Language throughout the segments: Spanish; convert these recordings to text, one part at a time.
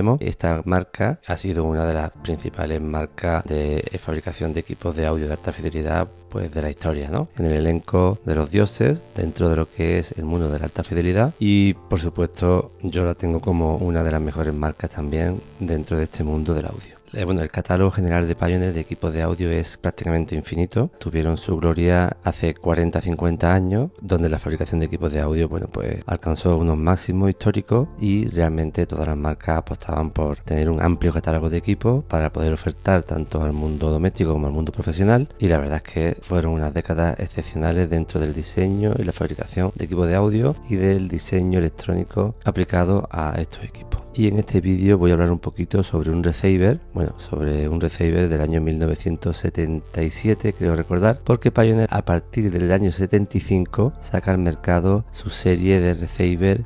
conocemos. Esta marca ha sido una de las principales marcas de fabricación de equipos de audio de alta fidelidad pues de la historia, ¿no? En el elenco de los dioses dentro de lo que es el mundo de la alta fidelidad, y por supuesto yo la tengo como una de las mejores marcas también dentro de este mundo del audio. Bueno, el catálogo general de Pioneer de equipos de audio es prácticamente infinito. Tuvieron su gloria hace 40-50 años, donde la fabricación de equipos de audio, bueno, pues alcanzó unos máximos históricos y realmente todas las marcas apostaban por tener un amplio catálogo de equipos para poder ofertar tanto al mundo doméstico como al mundo profesional, y la verdad es que fueron unas décadas excepcionales dentro del diseño y la fabricación de equipos de audio y del diseño electrónico aplicado a estos equipos. Y en este vídeo voy a hablar un poquito sobre un receiver, sobre un receiver del año 1977, creo recordar, porque Pioneer a partir del año 75 saca al mercado su serie de receiver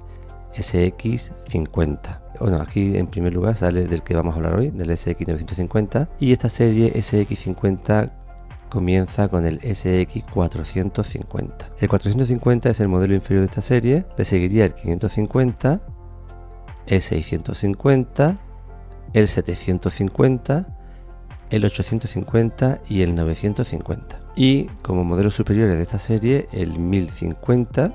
SX50. Bueno, aquí en primer lugar sale del que vamos a hablar hoy, del SX950, y esta serie SX50 comienza con el SX450. El 450 es el modelo inferior de esta serie, le seguiría el 550, el 650, el 750, el 850 y el 950. Y como modelos superiores de esta serie, el 1050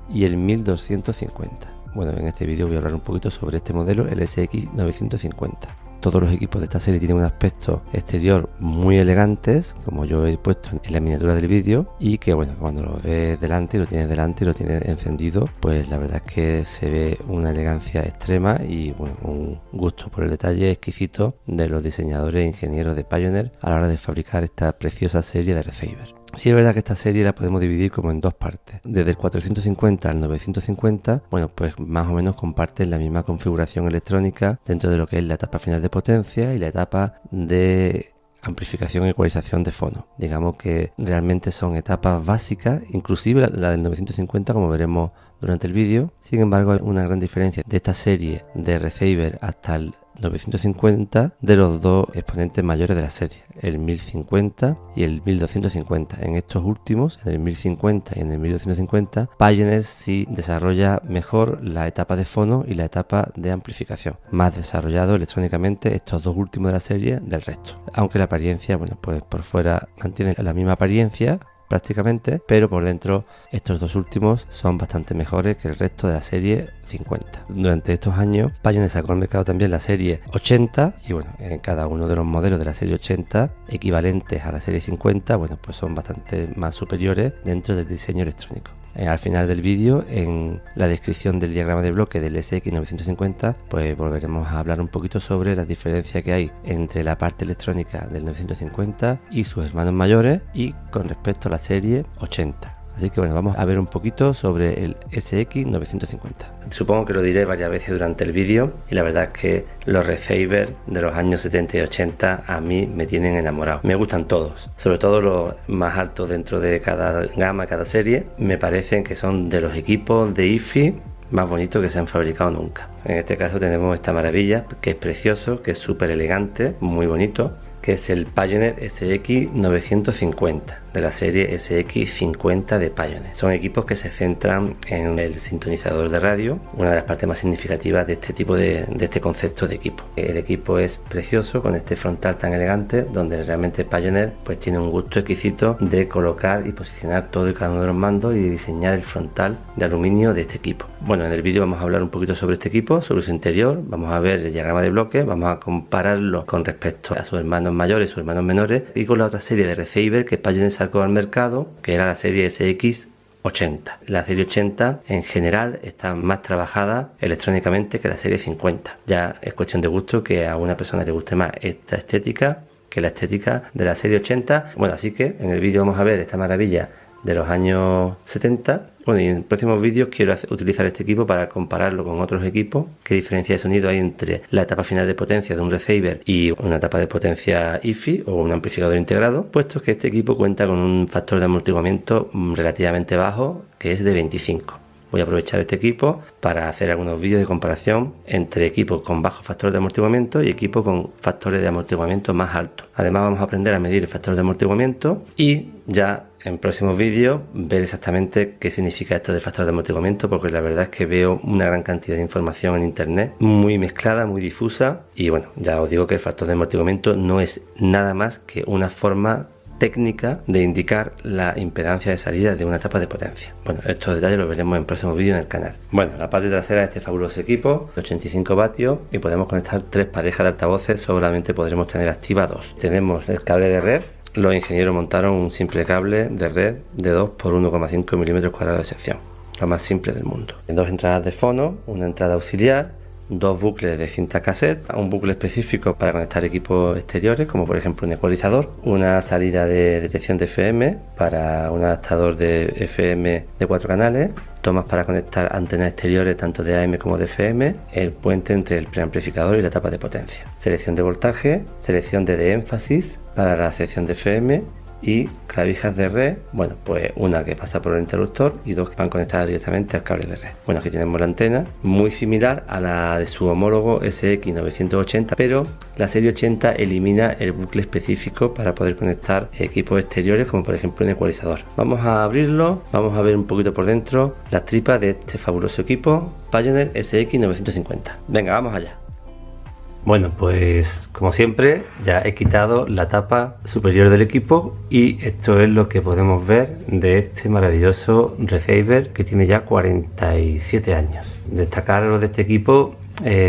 y el 1250. Bueno, en este vídeo voy a hablar un poquito sobre este modelo, el SX950. Todos los equipos de esta serie tienen un aspecto exterior muy elegantes, como yo he puesto en la miniatura del vídeo, y que bueno, cuando lo ves delante, lo tienes delante y lo tienes encendido, pues la verdad es que se ve una elegancia extrema y bueno, un gusto por el detalle exquisito de los diseñadores e ingenieros de Pioneer a la hora de fabricar esta preciosa serie de receiver. Sí es verdad que esta serie la podemos dividir como en dos partes. Desde el 450 al 950, bueno, pues más o menos comparten la misma configuración electrónica dentro de lo que es la etapa final de potencia y la etapa de amplificación y ecualización de fono. Digamos que realmente son etapas básicas, inclusive la del 950 como veremos durante el vídeo. Sin embargo, hay una gran diferencia de esta serie de receiver hasta el 950 de los dos exponentes mayores de la serie, el 1050 y el 1250. En estos últimos, en el 1050 y en el 1250, Pioneer sí desarrolla mejor la etapa de fono y la etapa de amplificación, más desarrollado electrónicamente estos dos últimos de la serie del resto. Aunque la apariencia, bueno, pues por fuera mantiene la misma apariencia prácticamente, pero por dentro estos dos últimos son bastante mejores que el resto de la serie 50. Durante estos años Pioneer sacó al mercado también la serie 80 y bueno, en cada uno de los modelos de la serie 80 equivalentes a la serie 50, bueno, pues son bastante más superiores dentro del diseño electrónico. Al final del vídeo, en la descripción del diagrama de bloque del SX950, pues volveremos a hablar un poquito sobre la diferencia que hay entre la parte electrónica del 950 y sus hermanos mayores y con respecto a la serie 80. Así que bueno, vamos a ver un poquito sobre el SX950. Supongo que lo diré varias veces durante el vídeo y la verdad es que los receivers de los años 70 y 80 a mí me tienen enamorado. Me gustan todos, sobre todo los más altos dentro de cada gama, cada serie. Me parecen que son de los equipos de hi-fi más bonitos que se han fabricado nunca. En este caso tenemos esta maravilla que es precioso, que es súper elegante, muy bonito, que es el Pioneer SX950 de la serie SX50 de Pioneer. Son equipos que se centran en el sintonizador de radio, una de las partes más significativas de este tipo de este concepto de equipo. El equipo es precioso con este frontal tan elegante, donde realmente Pioneer pues tiene un gusto exquisito de colocar y posicionar todo y cada uno de los mandos y diseñar el frontal de aluminio de este equipo. Bueno, en el vídeo vamos a hablar un poquito sobre este equipo, sobre su interior, vamos a ver el diagrama de bloque, vamos a compararlo con respecto a sus hermanos mayores, sus hermanos menores y con la otra serie de receiver que Pioneer sacó al mercado, que era la serie SX80. La serie 80 en general está más trabajada electrónicamente que la serie 50. Ya es cuestión de gusto que a una persona le guste más esta estética que la estética de la serie 80. Bueno, así que en el vídeo vamos a ver esta maravilla de los años 70. Bueno, y en próximos vídeos quiero utilizar este equipo para compararlo con otros equipos, qué diferencia de sonido hay entre la etapa final de potencia de un receiver y una etapa de potencia hi-fi o un amplificador integrado, puesto que este equipo cuenta con un factor de amortiguamiento relativamente bajo, que es de 25. voy a aprovechar este equipo para hacer algunos vídeos de comparación entre equipos con bajos factores de amortiguamiento y equipos con factores de amortiguamiento más altos. Además vamos a aprender a medir el factor de amortiguamiento y ya en próximos vídeos ver exactamente qué significa esto del factor de amortiguamiento, porque la verdad es que veo una gran cantidad de información en internet muy mezclada, muy difusa, y bueno, ya os digo que el factor de amortiguamiento no es nada más que una forma técnica de indicar la impedancia de salida de una etapa de potencia. Bueno, estos detalles los veremos en próximos vídeos en el canal. Bueno, la parte trasera de este fabuloso equipo, 85 vatios, y podemos conectar 3 parejas de altavoces, solamente podremos tener activa 2. Tenemos el cable de red. Los ingenieros montaron un simple cable de red de 2 por 1,5 milímetros cuadrados de sección, lo más simple del mundo. 2 entradas de fono, una entrada auxiliar, 2 bucles de cinta cassette, un bucle específico para conectar equipos exteriores, como por ejemplo un ecualizador, una salida de detección de FM para un adaptador de FM de 4 canales, tomas para conectar antenas exteriores tanto de AM como de FM, el puente entre el preamplificador y la tapa de potencia, selección de voltaje, selección de énfasis para la sección de FM y clavijas de red, bueno, pues una que pasa por el interruptor y 2 que van conectadas directamente al cable de red. Bueno, aquí tenemos la antena, muy similar a la de su homólogo SX980, pero la serie 80 elimina el bucle específico para poder conectar equipos exteriores, como por ejemplo un ecualizador. Vamos a abrirlo, vamos a ver un poquito por dentro las tripas de este fabuloso equipo Pioneer SX950. Venga, vamos allá. Bueno, pues como siempre ya he quitado la tapa superior del equipo y esto es lo que podemos ver de este maravilloso receiver que tiene ya 47 años. Destacar de este equipo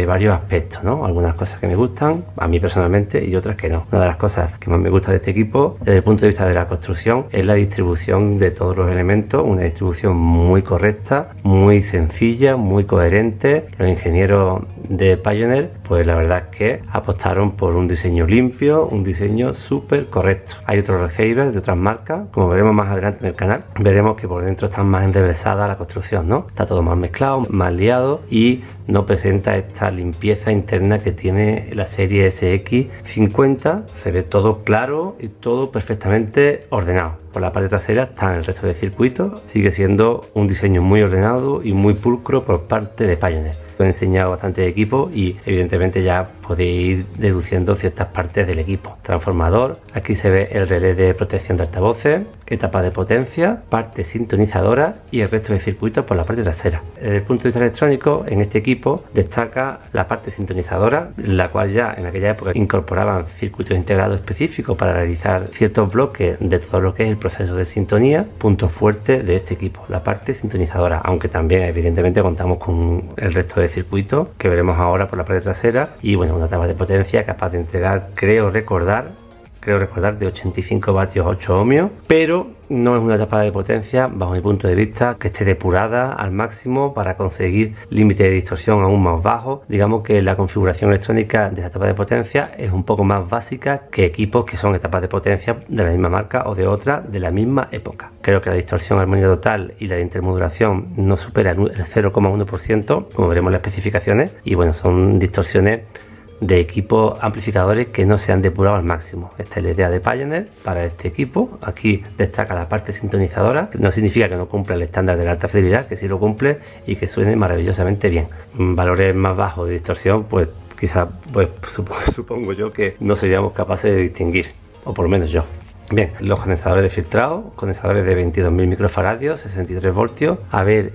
varios aspectos, ¿no? Algunas cosas que me gustan a mí personalmente y otras que no. Una de las cosas que más me gusta de este equipo desde el punto de vista de la construcción es la distribución de todos los elementos, una distribución muy correcta, muy sencilla, muy coherente. Los ingenieros de Pioneer, pues la verdad es que apostaron por un diseño limpio, un diseño súper correcto. Hay otros receivers de otras marcas, como veremos más adelante en el canal, veremos que por dentro están más enrevesada la construcción, ¿no? Está todo más mezclado, más liado y no presenta esta limpieza interna que tiene la serie SX50. Se ve todo claro y todo perfectamente ordenado. Por la parte trasera está el resto de circuitos, sigue siendo un diseño muy ordenado y muy pulcro por parte de Pioneer. He enseñado bastante de equipo y evidentemente ya podéis ir deduciendo ciertas partes del equipo. Transformador, aquí se ve el relé de protección de altavoces, etapa de potencia, parte sintonizadora y el resto de circuitos por la parte trasera. Desde el punto de vista electrónico, en este equipo destaca la parte sintonizadora, la cual ya en aquella época incorporaban circuitos integrados específicos para realizar ciertos bloques de todo lo que es el proceso de sintonía. Punto fuerte de este equipo, la parte sintonizadora, aunque también evidentemente contamos con el resto de circuitos que veremos ahora por la parte trasera y bueno, una tapa de potencia capaz de entregar, creo recordar de 85 vatios 8 ohmios, pero no es una tapa de potencia bajo mi punto de vista que esté depurada al máximo para conseguir límite de distorsión aún más bajo. Digamos que la configuración electrónica de esta tapa de potencia es un poco más básica que equipos que son etapas de potencia de la misma marca o de otra de la misma época. Creo que la distorsión armónica total y la de intermodulación no supera el 0,1%, como veremos en las especificaciones, y bueno, son distorsiones de equipos amplificadores que no se han depurado al máximo. Esta es la idea de Pioneer para este equipo. Aquí destaca la parte sintonizadora, que no significa que no cumpla el estándar de la alta fidelidad, que sí lo cumple y que suene maravillosamente bien. Valores más bajos de distorsión, pues quizás pues, supongo yo que no seríamos capaces de distinguir, o por lo menos yo. Bien, los condensadores de filtrado, condensadores de 22.000 microfaradios, 63 voltios. A ver,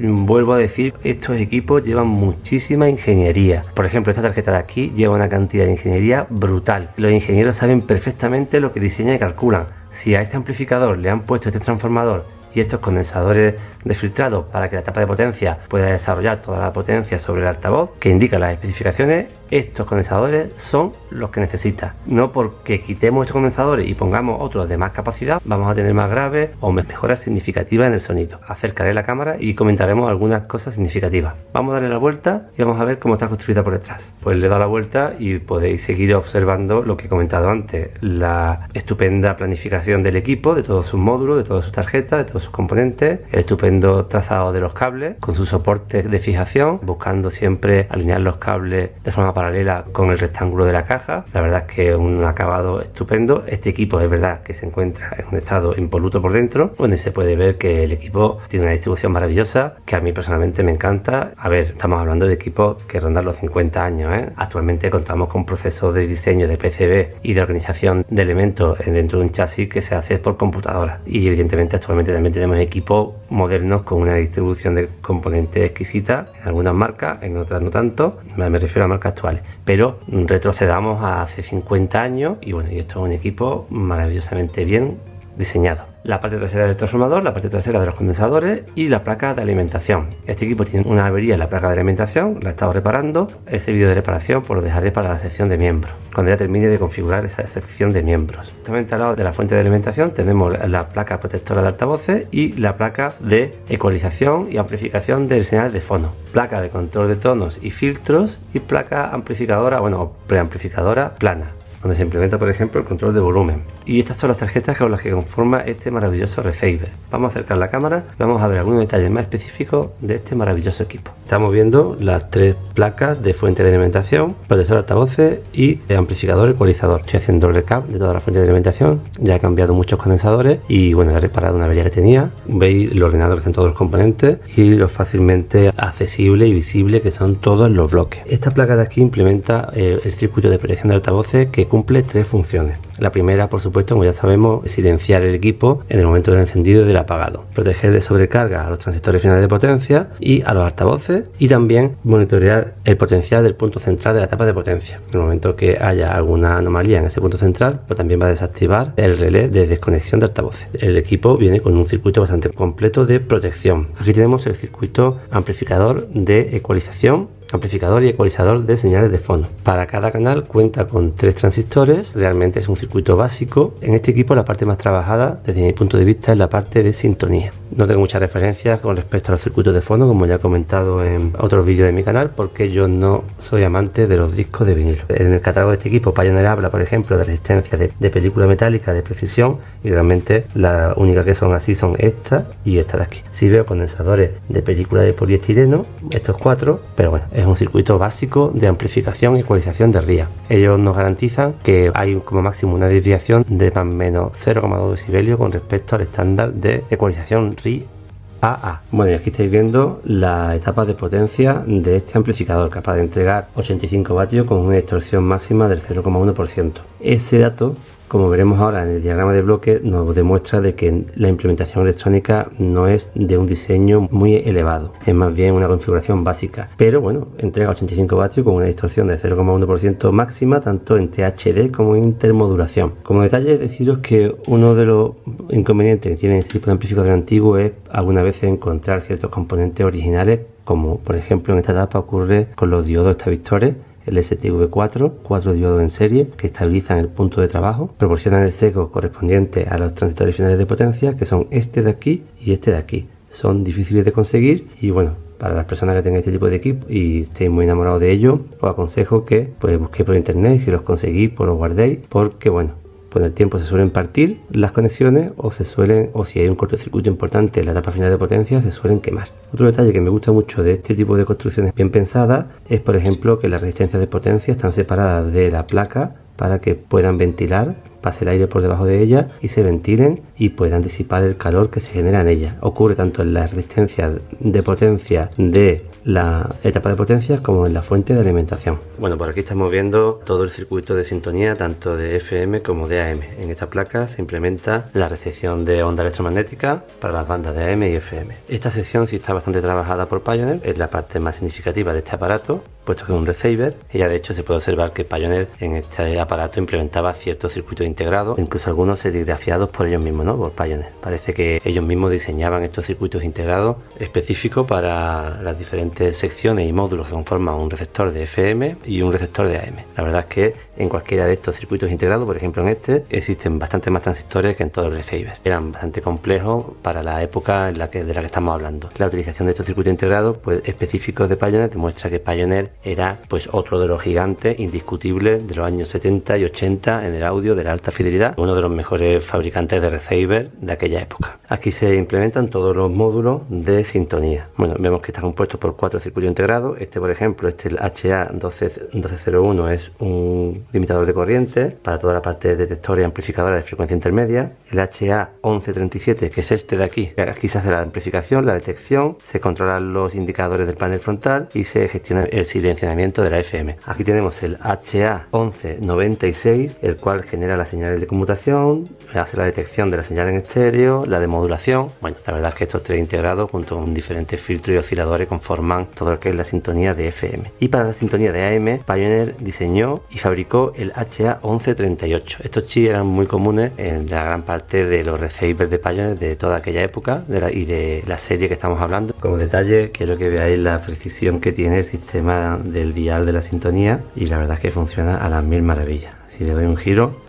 vuelvo a decir, estos equipos llevan muchísima ingeniería. Por ejemplo, esta tarjeta de aquí lleva una cantidad de ingeniería brutal. Los ingenieros saben perfectamente lo que diseñan y calculan. Si a este amplificador le han puesto este transformador y estos condensadores de filtrado para que la tapa de potencia pueda desarrollar toda la potencia sobre el altavoz que indica las especificaciones, estos condensadores son los que necesita. No porque quitemos estos condensadores y pongamos otros de más capacidad vamos a tener más graves o mejoras significativas en el sonido. Acercaré la cámara y comentaremos algunas cosas significativas. Vamos a darle la vuelta y vamos a ver cómo está construida por detrás. Pues le he dado la vuelta y podéis seguir observando lo que he comentado antes, la estupenda planificación del equipo, de todos sus módulos, de todas sus tarjetas, de todos sus componentes, el estupendo trazado de los cables con sus soportes de fijación, buscando siempre alinear los cables de forma paralela paralela con el rectángulo de la caja. La verdad es que es un acabado estupendo. Este equipo es verdad que se encuentra en un estado impoluto por dentro, donde se puede ver que el equipo tiene una distribución maravillosa que a mí personalmente me encanta. A ver, estamos hablando de equipos que rondan los 50 años, ¿eh? Actualmente contamos con procesos de diseño de PCB y de organización de elementos dentro de un chasis que se hace por computadora, y evidentemente actualmente también tenemos equipos modernos con una distribución de componentes exquisita en algunas marcas, en otras no tanto. Me refiero a marcas actuales, pero retrocedamos a hace 50 años y bueno, y esto es un equipo maravillosamente bien diseñado. La parte trasera del transformador, la parte trasera de los condensadores y la placa de alimentación. Este equipo tiene una avería en la placa de alimentación, la he estado reparando. Ese vídeo de reparación pues lo dejaré para la sección de miembros, cuando ya termine de configurar esa sección de miembros. Justamente al lado de la fuente de alimentación tenemos la placa protectora de altavoces y la placa de ecualización y amplificación del señal de fono, placa de control de tonos y filtros y placa amplificadora, bueno, preamplificadora plana, donde se implementa por ejemplo el control de volumen. Y estas son las tarjetas con las que conforma este maravilloso receiver. Vamos a acercar la cámara y vamos a ver algunos detalles más específicos de este maravilloso equipo. Estamos viendo las tres placas de fuente de alimentación, protector de altavoces y de amplificador ecualizador. Estoy haciendo el recap de toda la fuente de alimentación, ya he cambiado muchos condensadores y bueno, he reparado una avería que tenía. Veis lo ordenado que están todos los componentes y lo fácilmente accesible y visible que son todos los bloques. Esta placa de aquí implementa el circuito de protección de altavoces que cumple tres funciones. La primera, por supuesto, como ya sabemos, es silenciar el equipo en el momento del encendido y del apagado, proteger de sobrecarga a los transistores finales de potencia y a los altavoces, y también monitorear el potencial del punto central de la tapa de potencia. En el momento que haya alguna anomalía en ese punto central, pues también va a desactivar el relé de desconexión de altavoces. El equipo viene con un circuito bastante completo de protección. Aquí tenemos el circuito amplificador de ecualización, amplificador y ecualizador de señales de fono. Para cada canal cuenta con 3 transistores, realmente es un circuito básico. En este equipo la parte más trabajada desde mi punto de vista es la parte de sintonía. No tengo muchas referencias con respecto a los circuitos de fono, como ya he comentado en otros vídeos de mi canal, porque yo no soy amante de los discos de vinilo. En el catálogo de este equipo Pioneer habla, por ejemplo, de resistencia de película metálica de precisión, y realmente la única que son así son esta y esta de aquí. Sí veo condensadores de película de poliestireno, estos 4, pero bueno, es un circuito básico de amplificación y ecualización de RIA. Ellos nos garantizan que hay como máximo una desviación de más o menos 0,2 decibelios con respecto al estándar de ecualización RIA-AA. Bueno, y aquí estáis viendo la etapa de potencia de este amplificador, capaz de entregar 85 vatios con una distorsión máxima del 0,1%. Ese dato, como veremos ahora en el diagrama de bloque, nos demuestra de que la implementación electrónica no es de un diseño muy elevado, es más bien una configuración básica, pero bueno, entrega 85 vatios con una distorsión de 0,1% máxima, tanto en THD como en intermodulación. Como detalle, deciros que uno de los inconvenientes que tiene este tipo de amplificador antiguo es algunas veces encontrar ciertos componentes originales, como por ejemplo en esta etapa ocurre con los diodos estabilizadores, el STV4, 4 diodos en serie que estabilizan el punto de trabajo, proporcionan el sesgo correspondiente a los transistores finales de potencia, que son este de aquí y este de aquí. Son difíciles de conseguir y bueno, para las personas que tengan este tipo de equipo y estéis muy enamorados de ello, os aconsejo que pues busquéis por internet, y si los conseguís pues los guardéis, porque bueno, con el tiempo se suelen partir las conexiones o si hay un cortocircuito importante en la etapa final de potencia, se suelen quemar. Otro detalle que me gusta mucho de este tipo de construcciones bien pensadas es, por ejemplo, que las resistencias de potencia están separadas de la placa para que puedan ventilar, pase el aire por debajo de ella y se ventilen y puedan disipar el calor que se genera en ella. Ocurre tanto en la resistencia de potencia de la etapa de potencia como en la fuente de alimentación. Bueno, por aquí estamos viendo todo el circuito de sintonía, tanto de FM como de AM. En esta placa se implementa la recepción de onda electromagnética para las bandas de AM y FM. Esta sección sí está bastante trabajada por Pioneer, es la parte más significativa de este aparato, puesto que es un receiver, y ya de hecho se puede observar que Pioneer en este aparato implementaba ciertos circuitos integrados, incluso algunos serigrafiados por ellos mismos, ¿no? Por Pioneer. Parece que ellos mismos diseñaban estos circuitos integrados específicos para las diferentes secciones y módulos que conforman un receptor de FM y un receptor de AM. La verdad es que en cualquiera de estos circuitos integrados, por ejemplo en este, existen bastantes más transistores que en todo el receiver. Eran bastante complejos para la época de la que estamos hablando. La utilización de estos circuitos integrados pues específicos de Pioneer demuestra que Pioneer era pues otro de los gigantes indiscutibles de los años 70 y 80 en el audio de la alta fidelidad, uno de los mejores fabricantes de receiver de aquella época. Aquí se implementan todos los módulos de sintonía. Bueno, vemos que están compuestos por 4 circuitos integrados. Por ejemplo, el HA1201 es un limitador de corriente para toda la parte de detector y amplificadora de frecuencia intermedia. El HA1137, que es este de aquí se hace la amplificación, la detección, se controlan los indicadores del panel frontal y se gestiona el silenciamiento de la FM. Aquí tenemos el HA1196, el cual genera las señales de conmutación, hace la detección de la señal en estéreo, la de modulación. Bueno, la verdad es que estos 3 integrados junto con diferentes filtros y osciladores conforman todo lo que es la sintonía de FM. Y para la sintonía de AM, Pioneer diseñó y fabricó el HA1138. Estos chips eran muy comunes en la gran parte de los receivers de Pioneer de toda aquella época y de la serie que estamos hablando. Como detalle, quiero que veáis la precisión que tiene el sistema del dial de la sintonía, y la verdad es que funciona a las mil maravillas. Si le doy un giro,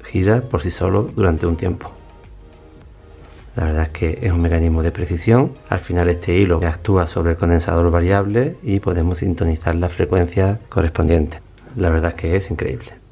gira por sí solo durante un tiempo. La verdad es que es un mecanismo de precisión. Al final este hilo actúa sobre el condensador variable y podemos sintonizar las frecuencias correspondientes. La verdad es que es increíble.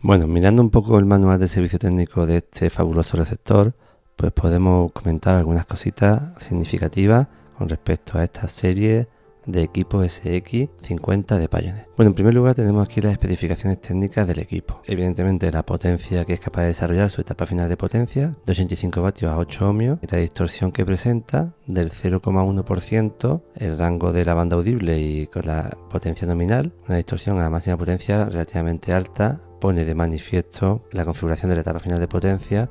Bueno, mirando un poco el manual de servicio técnico de este fabuloso receptor, pues podemos comentar algunas cositas significativas con respecto a esta serie de equipos SX50 de Pioneer. Bueno, en primer lugar tenemos aquí las especificaciones técnicas del equipo. Evidentemente la potencia que es capaz de desarrollar, su etapa final de potencia, de 85 vatios a 8 ohmios, y la distorsión que presenta del 0,1%, el rango de la banda audible y con la potencia nominal, una distorsión a máxima potencia relativamente alta, pone de manifiesto la configuración de la etapa final de potencia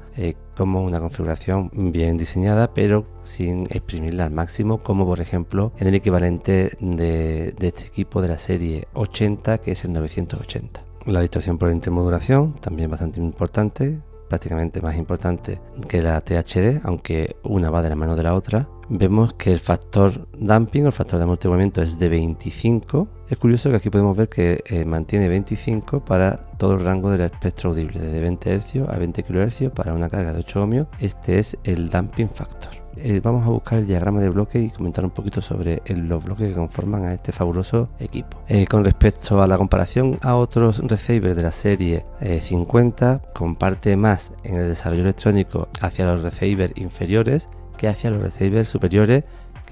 como una configuración bien diseñada, pero sin exprimirla al máximo, como por ejemplo en el equivalente de este equipo de la serie 80, que es el 980. La distorsión por intermodulación, también bastante importante, prácticamente más importante que la THD, aunque una va de la mano de la otra. Vemos que el factor damping o el factor de amortiguamiento es de 25. Es curioso que aquí podemos ver que mantiene 25 para todo el rango del espectro audible, desde 20 Hz a 20 kHz para una carga de 8 ohmios. Este es el damping factor. Vamos a buscar el diagrama de bloque y comentar un poquito sobre los bloques que conforman a este fabuloso equipo. Con respecto a la comparación a otros receivers de la serie 50, comparte más en el desarrollo electrónico hacia los receivers inferiores que hacia los receivers superiores,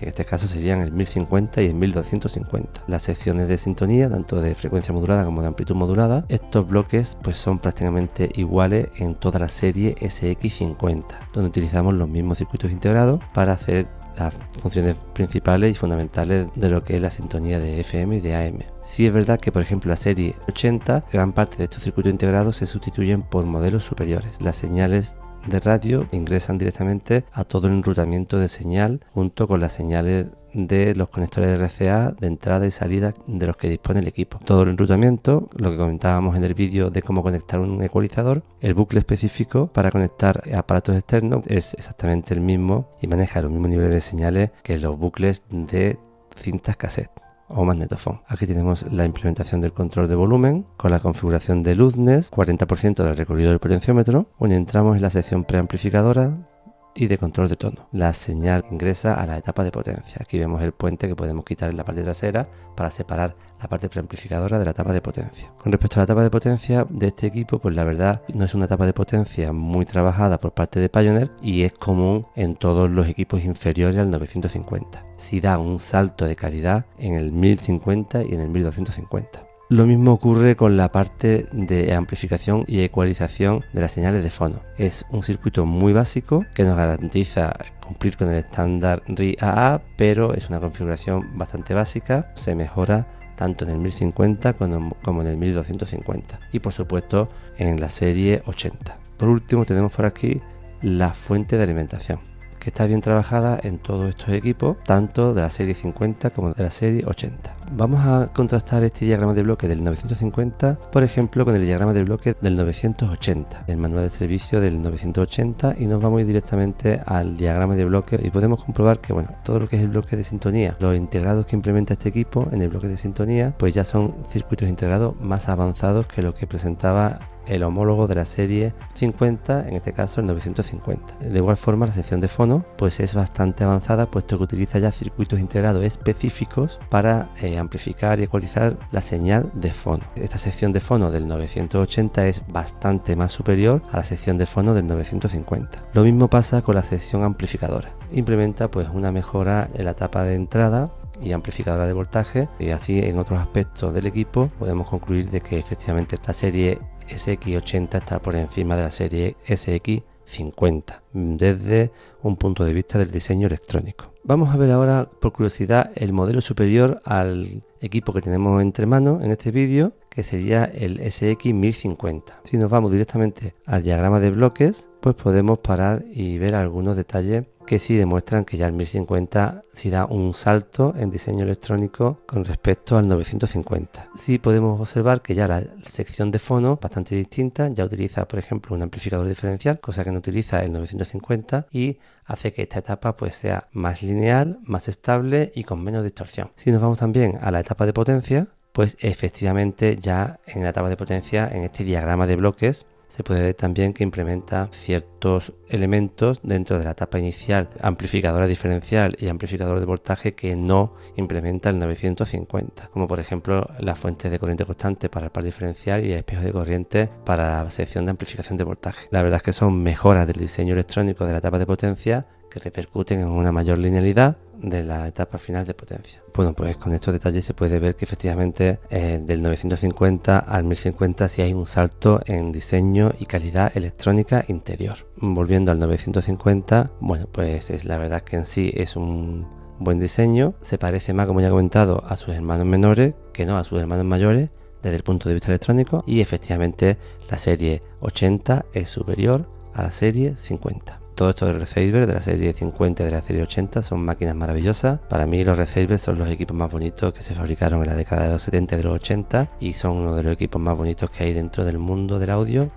que en este caso serían el 1050 y el 1250. Las secciones de sintonía, tanto de frecuencia modulada como de amplitud modulada, estos bloques pues son prácticamente iguales en toda la serie SX50, donde utilizamos los mismos circuitos integrados para hacer las funciones principales y fundamentales de lo que es la sintonía de FM y de AM. Sí es verdad que, por ejemplo, la serie 80, gran parte de estos circuitos integrados se sustituyen por modelos superiores. Las señales de radio ingresan directamente a todo el enrutamiento de señal junto con las señales de los conectores de RCA de entrada y salida de los que dispone el equipo. Todo el enrutamiento, lo que comentábamos en el vídeo de cómo conectar un ecualizador, el bucle específico para conectar aparatos externos es exactamente el mismo y maneja los mismos niveles de señales que los bucles de cintas cassette o magnetofón. Aquí tenemos la implementación del control de volumen con la configuración de luzness, 40% del recorrido del potenciómetro, donde entramos en la sección preamplificadora y de control de tono. La señal ingresa a la etapa de potencia. Aquí vemos el puente que podemos quitar en la parte trasera para separar la parte preamplificadora de la etapa de potencia. Con respecto a la etapa de potencia de este equipo, pues la verdad no es una etapa de potencia muy trabajada por parte de Pioneer y es común en todos los equipos inferiores al 950. Sí da un salto de calidad en el 1050 y en el 1250. Lo mismo ocurre con la parte de amplificación y ecualización de las señales de fono. Es un circuito muy básico que nos garantiza cumplir con el estándar RI-AA, pero es una configuración bastante básica. Se mejora tanto en el 1050 como en el 1250 y por supuesto en la serie 80. Por último tenemos por aquí la fuente de alimentación, que está bien trabajada en todos estos equipos, tanto de la serie 50 como de la serie 80. Vamos a contrastar este diagrama de bloque del 950, por ejemplo, con el diagrama de bloque del 980, el manual de servicio del 980, y nos vamos directamente al diagrama de bloque y podemos comprobar que, bueno, todo lo que es el bloque de sintonía, los integrados que implementa este equipo en el bloque de sintonía, pues ya son circuitos integrados más avanzados que lo que presentaba el homólogo de la serie 50, en este caso el 950. De igual forma, la sección de fono pues es bastante avanzada, puesto que utiliza ya circuitos integrados específicos para amplificar y ecualizar la señal de fono. Esta sección de fono del 980 es bastante más superior a la sección de fono del 950. Lo mismo pasa con la sección amplificadora. Implementa pues una mejora en la etapa de entrada y amplificadora de voltaje, y así en otros aspectos del equipo podemos concluir de que efectivamente la serie SX80 está por encima de la serie SX50 desde un punto de vista del diseño electrónico. Vamos a ver ahora, por curiosidad, el modelo superior al equipo que tenemos entre manos en este vídeo, que sería el SX1050. Si nos vamos directamente al diagrama de bloques, pues podemos parar y ver algunos detalles que sí demuestran que ya el 1050 sí da un salto en diseño electrónico con respecto al 950. Sí podemos observar que ya la sección de fono es bastante distinta, ya utiliza por ejemplo un amplificador diferencial, cosa que no utiliza el 950, y hace que esta etapa pues sea más lineal, más estable y con menos distorsión. Si nos vamos también a la etapa de potencia, pues efectivamente ya en la etapa de potencia, en este diagrama de bloques, se puede ver también que implementa ciertos elementos dentro de la etapa inicial, amplificadora diferencial y amplificador de voltaje, que no implementa el 950, como por ejemplo la fuente de corriente constante para el par diferencial y el espejo de corriente para la sección de amplificación de voltaje. La verdad es que son mejoras del diseño electrónico de la etapa de potencia que repercuten en una mayor linealidad de la etapa final de potencia. Bueno, pues con estos detalles se puede ver que efectivamente del 950 al 1050 sí hay un salto en diseño y calidad electrónica interior. Volviendo al 950, bueno, pues es la verdad que en sí es un buen diseño, se parece más, como ya he comentado, a sus hermanos menores que no a sus hermanos mayores desde el punto de vista electrónico, y efectivamente la serie 80 es superior a la serie 50. Todos estos Resaver de la serie 50 y de la serie 80 son máquinas maravillosas. Para mí los Resaver son los equipos más bonitos que se fabricaron en la década de los 70 y de los 80, y son uno de los equipos más bonitos que hay dentro del mundo del audio,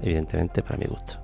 evidentemente para mi gusto.